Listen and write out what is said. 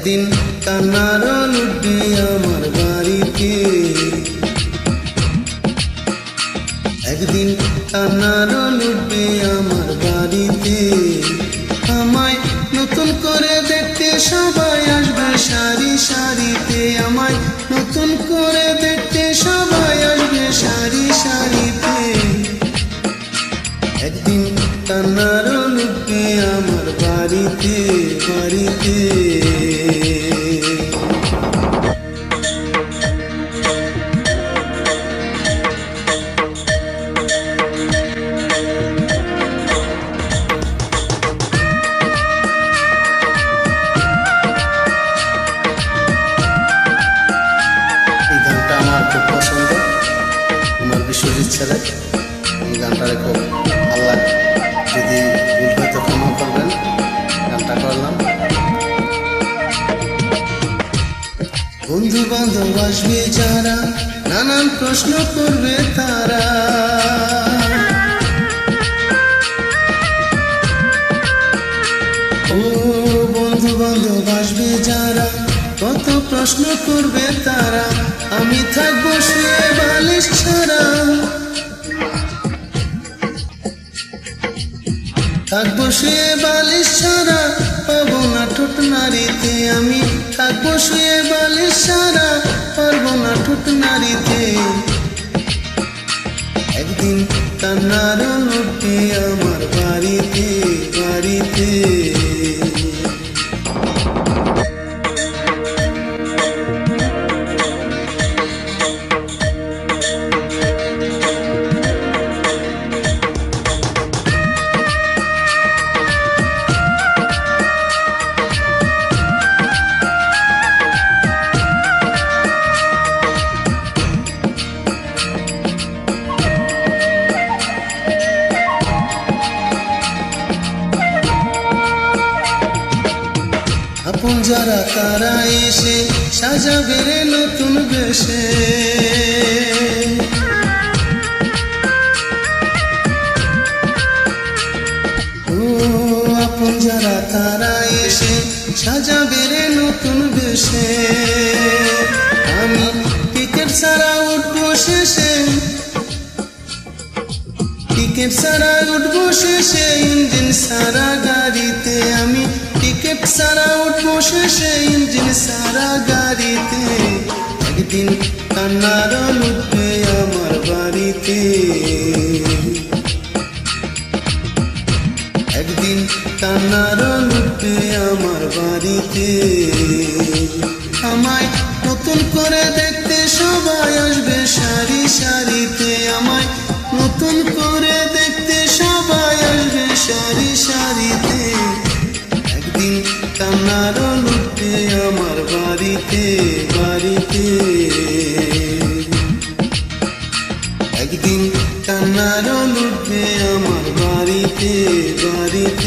একদিন কান্নার লুটবে আমার বাড়িতে, একদিন কান্নার লুটবে আমার বাড়িতে। আমায় নতুন করে দেখতে সবাই আসবে সারি সারিতে, আমায় নতুন করে দেখতে সবাই আসবে সারি সারিতে। একদিন কান্নার লুটবে আমার বাড়িতে বাড়িতে। এই গানটা আমার খুব পছন্দ, আমার বিশ্বজিৎ ছেলে। এই গানটা খুব ভালো লাগে, যদি ভুল হয়তো ক্ষমা করবেন। গানটা করলাম। বন্ধু বান্ধব আসবে যারা, নানান প্রশ্ন করবে তারা। ও বন্ধু বান্ধব আসবে যারা, কত প্রশ্ন করবে তারা। আমি থাকবো শুয়ে বালিশ ছাড়া, থাকবো শুয়ে বালিশ ছাড়া, পাবো না ঠোঁট নাড়িতে। আমি থাকবো শুয়ে বালিশ ছাড়া, পারবো না ঠোঁট নাড়িতে। একদিন কান্নার লুটবে আমার বাড়িতে বাড়িতে। আপন যারা তারা এসে সাজাবে রে নতুন বেশে। ও আপন যারা তারা এসে সাজাবে রে নতুন বেশে। আমি টিকিট ছাড়া উঠবো শেষে, টিকিট ছাড়া উঠবো শেষে ইঞ্জিন সারা গাড়িতে। আমি টিকিট ছাড়া উঠবো শেষে ইঞ্জিন সারা গাড়িতে। একদিন কান্নার লুটবে আমার বাড়িতে, একদিন কান্নার লুটবে আমার বাড়িতে। আমায় নতুন করে দেখতে সবাই আসবে সারি সারিতে, আমায় নতুন করে দেখতে সবাই আসবে সারি সারিতে। একদিন কান্নার লুটবে আমার বাড়িতে বাড়িতে, একদিন কান্নার লুটবে আমার বাড়িতে বাড়িতে।